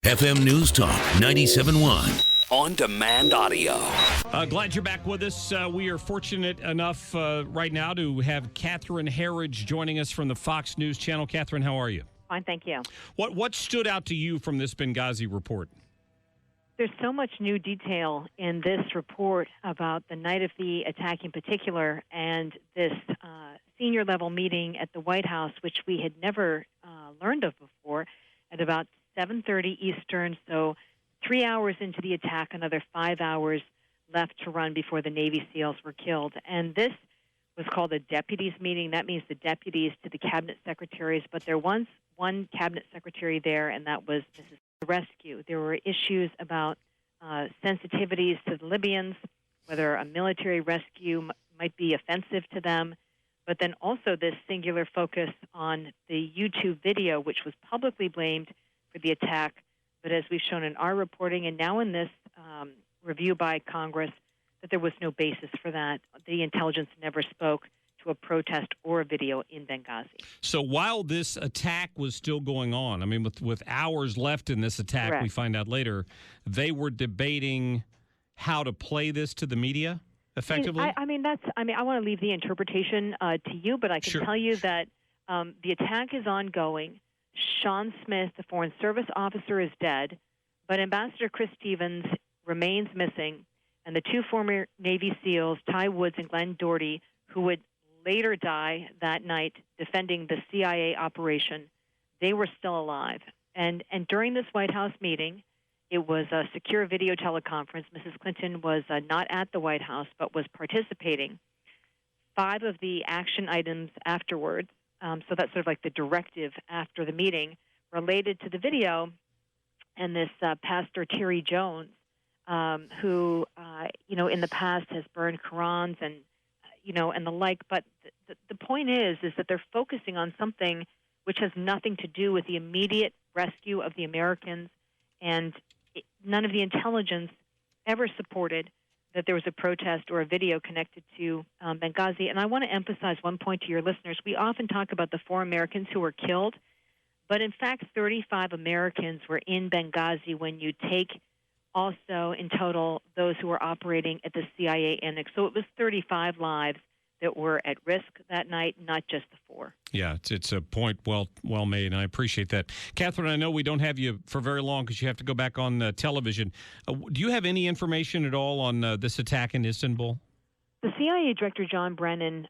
FM News Talk 97.1. On-demand audio. Glad you're back with us. We are fortunate enough right now to have Catherine Herridge joining us from the Fox News Channel. Catherine, how are you? Fine, thank you. What stood out to you from this Benghazi report? There's so much new detail in this report about the night of the attack in particular and this senior-level meeting at the White House, which we had never learned of before, at about 7:30 Eastern, so 3 hours into the attack, another 5 hours left to run before the Navy SEALs were killed. And this was called a deputies meeting. That means the deputies to the cabinet secretaries, but there was one cabinet secretary there, and that was Mrs. Rescue. There were issues about sensitivities to the Libyans, whether a military rescue might be offensive to them, but then also this singular focus on the YouTube video, which was publicly blamed for the attack. But as we've shown in our reporting and now in this review by Congress, that there was no basis for that. The intelligence never spoke to a protest or a video in Benghazi. So while this attack was still going on, I mean, with hours left in this attack, Correct. We find out later, they were debating how to play this to the media effectively? I want to leave the interpretation to you, but I can Sure. tell you that the attack is ongoing. Sean Smith, the Foreign Service officer, is dead, but Ambassador Chris Stevens remains missing, and the two former Navy SEALs, Ty Woods and Glenn Doherty, who would later die that night defending the CIA operation, they were still alive. And during this White House meeting, it was a secure video teleconference. Mrs. Clinton was not at the White House, but was participating. 5 of the action items afterwards, so that's sort of like the directive after the meeting, related to the video, and this Pastor Terry Jones, who, in the past has burned Qurans and the like. But the point is that they're focusing on something which has nothing to do with the immediate rescue of the Americans, and none of the intelligence ever supported that there was a protest or a video connected to Benghazi. And I want to emphasize one point to your listeners. We often talk about the 4 Americans who were killed, but in fact 35 Americans were in Benghazi when you take also in total those who were operating at the CIA annex. So it was 35 lives that were at risk that night, not just the 4. Yeah, it's a point well made, and I appreciate that. Catherine, I know we don't have you for very long because you have to go back on television. Do you have any information at all on this attack in Istanbul? The CIA Director John Brennan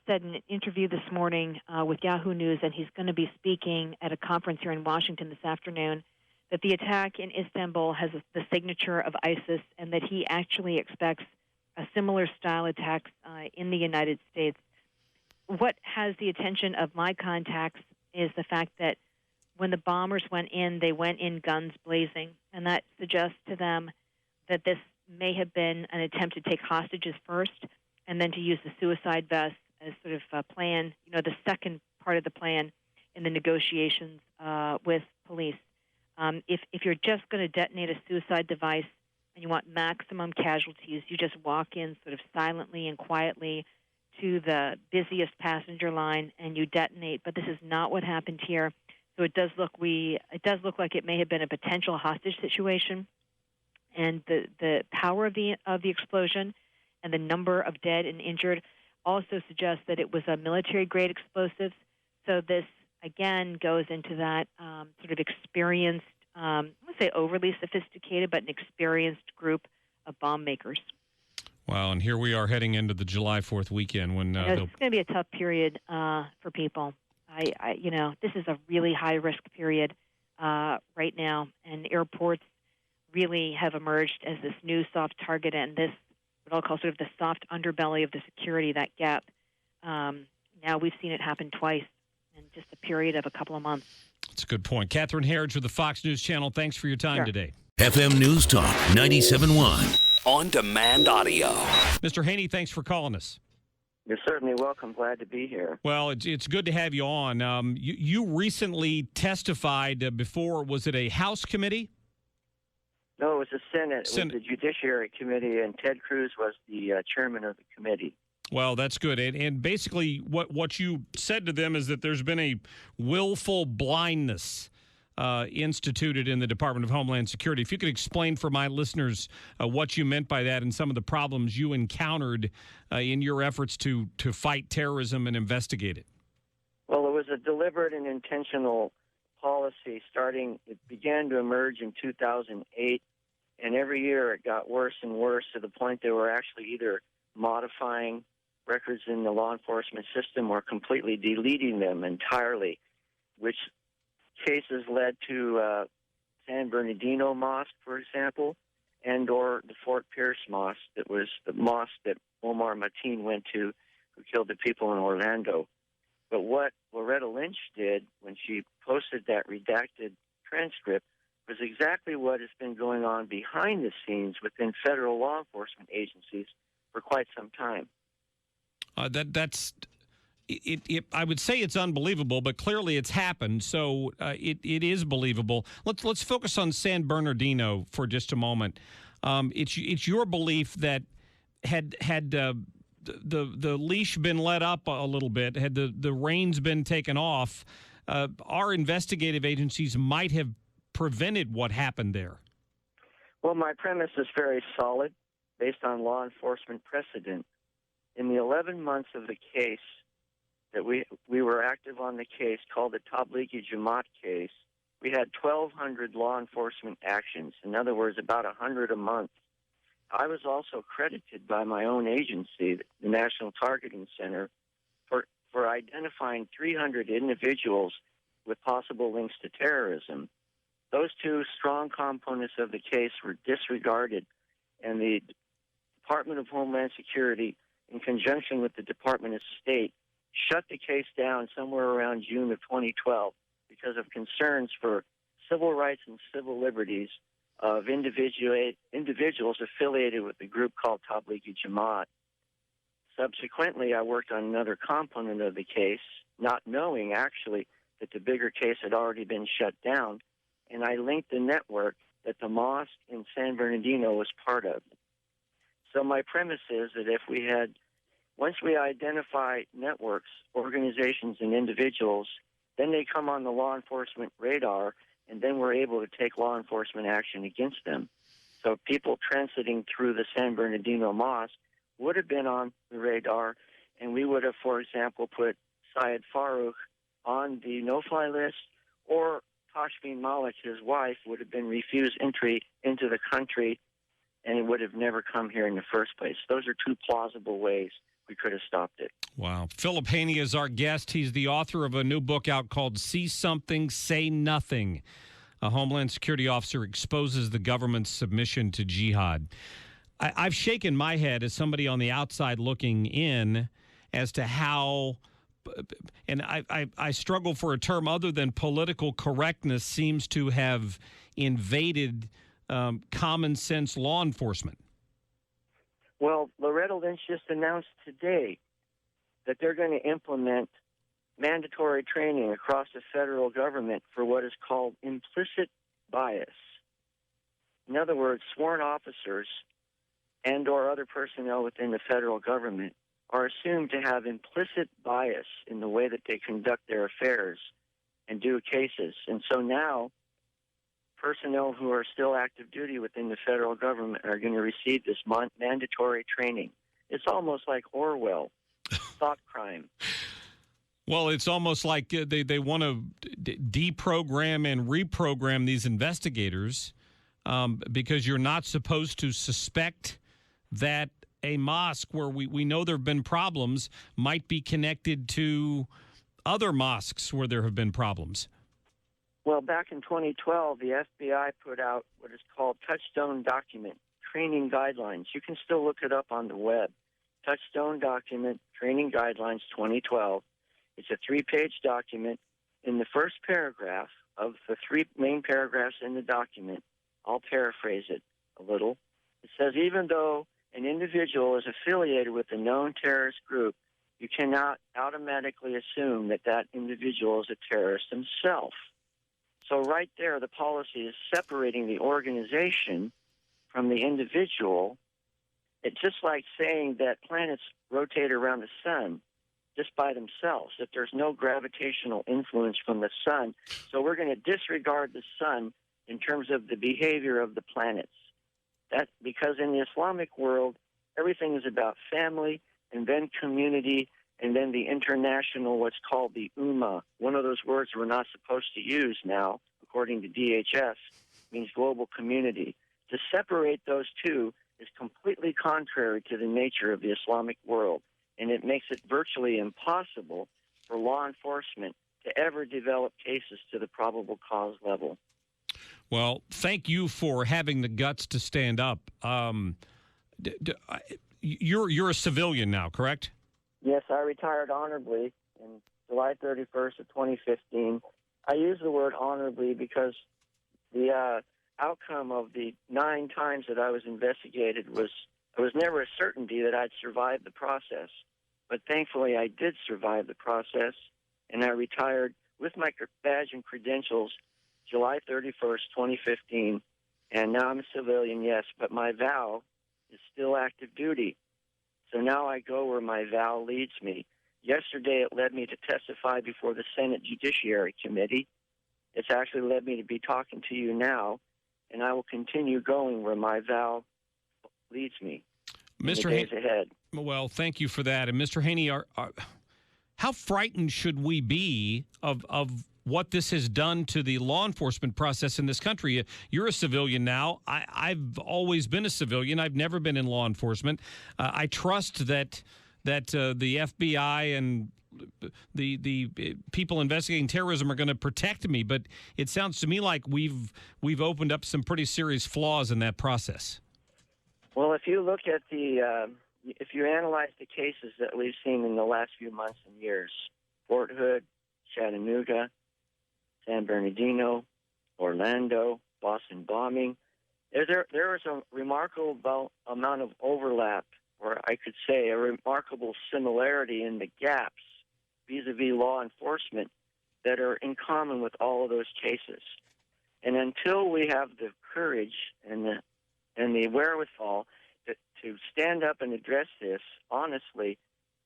said in an interview this morning with Yahoo News, and he's going to be speaking at a conference here in Washington this afternoon, that the attack in Istanbul has the signature of ISIS, and that he actually expects a similar style attack in the United States. What has the attention of my contacts is the fact that when the bombers went in, they went in guns blazing, and that suggests to them that this may have been an attempt to take hostages first and then to use the suicide vest as sort of a plan, the second part of the plan in the negotiations with police. If you're just going to detonate a suicide device and you want maximum casualties, you just walk in sort of silently and quietly to the busiest passenger line and you detonate. But this is not what happened here. So it does look like it may have been a potential hostage situation. And the power of the explosion and the number of dead and injured also suggests that it was a military-grade explosive. So this, again, goes into that sort of experienced, I wouldn't say overly sophisticated, but an experienced group of bomb makers. Wow, and here we are heading into the July 4th weekend when it's going to be a tough period for people. This is a really high-risk period right now, and airports really have emerged as this new soft target, and this, what I'll call sort of the soft underbelly of the security, that gap. Now we've seen it happen twice in just a period of a couple of months. That's a good point. Catherine Herridge with the Fox News Channel, thanks for your time Sure. today. FM News Talk 97.1. On-demand audio. Mr. Haney, thanks for calling us. You're certainly welcome. Glad to be here. Well, it's good to have you on. You recently testified before, was it a House committee? No, it was the Senate. It was the Judiciary Committee, and Ted Cruz was the chairman of the committee. Well, that's good. And basically what you said to them is that there's been a willful blindness instituted in the Department of Homeland Security. If you could explain for my listeners what you meant by that and some of the problems you encountered in your efforts to fight terrorism and investigate it. Well, it was a deliberate and intentional policy it began to emerge in 2008, and every year it got worse and worse to the point they were actually either modifying records in the law enforcement system or completely deleting them entirely, which cases led to San Bernardino Mosque, for example, and or the Fort Pierce Mosque, that was the mosque that Omar Mateen went to, who killed the people in Orlando. But what Loretta Lynch did when she posted that redacted transcript was exactly what has been going on behind the scenes within federal law enforcement agencies for quite some time. That's it. I would say it's unbelievable, but clearly it's happened, so it is believable. Let's focus on San Bernardino for just a moment. It's your belief that had the leash been let up a little bit, had the reins been taken off, our investigative agencies might have prevented what happened there. Well, my premise is very solid, based on law enforcement precedent. In the 11 months of the case that we were active on the case, called the Tablighi Jamaat case, we had 1,200 law enforcement actions. In other words, about 100 a month. I was also credited by my own agency, the National Targeting Center, for identifying 300 individuals with possible links to terrorism. Those two strong components of the case were disregarded, and the Department of Homeland Security, in conjunction with the Department of State, shut the case down somewhere around June of 2012 because of concerns for civil rights and civil liberties of individuals affiliated with the group called Tablighi Jamaat. Subsequently, I worked on another component of the case, not knowing actually that the bigger case had already been shut down, and I linked the network that the mosque in San Bernardino was part of. So my premise is that once we identify networks, organizations, and individuals, then they come on the law enforcement radar, and then we're able to take law enforcement action against them. So people transiting through the San Bernardino Mosque would have been on the radar, and we would have, for example, put Syed Farouk on the no-fly list, or Tashfeen Malik, his wife, would have been refused entry into the country, and it would have never come here in the first place. Those are two plausible ways we could have stopped it. Wow. Philip Haney is our guest. He's the author of a new book out called See Something, Say Nothing. A Homeland Security officer exposes the government's submission to jihad. I've shaken my head as somebody on the outside looking in as to how, and I struggle for a term other than political correctness, seems to have invaded common sense law enforcement. Well, Loretta Lynch just announced today that they're going to implement mandatory training across the federal government for what is called implicit bias. In other words, sworn officers and or other personnel within the federal government are assumed to have implicit bias in the way that they conduct their affairs and do cases. And so now, personnel who are still active duty within the federal government are going to receive this mandatory training. It's almost like Orwell, thought crime. Well, it's almost like they want to deprogram and reprogram these investigators because you're not supposed to suspect that a mosque where we know there have been problems might be connected to other mosques where there have been problems. Well, back in 2012, the FBI put out what is called Touchstone Document, Training Guidelines. You can still look it up on the web. Touchstone Document, Training Guidelines 2012. It's a 3-page document. In the first paragraph of the 3 main paragraphs in the document, I'll paraphrase it a little. It says, even though an individual is affiliated with a known terrorist group, you cannot automatically assume that that individual is a terrorist himself. So right there, the policy is separating the organization from the individual. It's just like saying that planets rotate around the sun. just by themselves, that there's no gravitational influence from the sun. So we're going to disregard the sun in terms of the behavior of the planets. That because in the Islamic world, everything is about family and then community and then the international, what's called the Ummah. One of those words we're not supposed to use now, according to DHS, means global community. To separate those two is completely contrary to the nature of the Islamic world, and it makes it virtually impossible for law enforcement to ever develop cases to the probable cause level. Well, thank you for having the guts to stand up. You're a civilian now, correct? Yes, I retired honorably in July 31st of 2015. I use the word honorably because the outcome of the 9 times that I was investigated was never a certainty that I'd survive the process. But thankfully, I did survive the process, and I retired with my badge and credentials July 31st, 2015. And now I'm a civilian, yes, but my vow is still active duty. So now I go where my vow leads me. Yesterday, it led me to testify before the Senate Judiciary Committee. It's actually led me to be talking to you now, and I will continue going where my vow leads me in the days ahead. Well, thank you for that. And Mr. Haney, how frightened should we be of what this has done to the law enforcement process in this country? You're a civilian now. I've always been a civilian. I've never been in law enforcement. I trust that the FBI and the people investigating terrorism are going to protect me. But it sounds to me like we've opened up some pretty serious flaws in that process. Well, if you look at if you analyze the cases that we've seen in the last few months and years, Fort Hood, Chattanooga, San Bernardino, Orlando, Boston bombing, there was a remarkable amount of overlap, or I could say a remarkable similarity in the gaps vis-a-vis law enforcement that are in common with all of those cases. And until we have the courage and the wherewithal to stand up and address this honestly,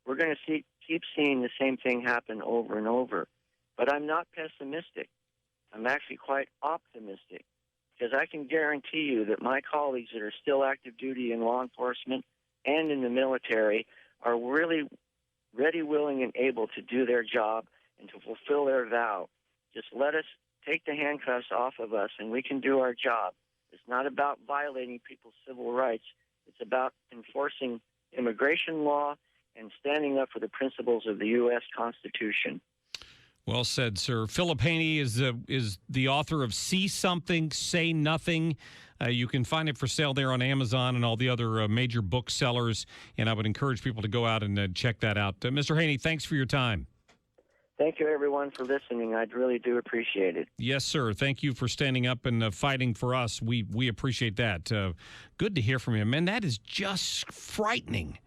we're going to keep seeing the same thing happen over and over. But I'm not pessimistic. I'm actually quite optimistic, because I can guarantee you that my colleagues that are still active duty in law enforcement and in the military are really ready, willing, and able to do their job and to fulfill their vow. Just let us take the handcuffs off of us, and we can do our job. It's not about violating people's civil rights. It's about enforcing immigration law and standing up for the principles of the U.S. Constitution. Well said, sir. Philip Haney is the author of See Something, Say Nothing. You can find it for sale there on Amazon and all the other major booksellers, and I would encourage people to go out and check that out. Mr. Haney, thanks for your time. Thank you, everyone, for listening. I really do appreciate it. Yes, sir. Thank you for standing up and fighting for us. We appreciate that. Good to hear from you. Man, that is just frightening.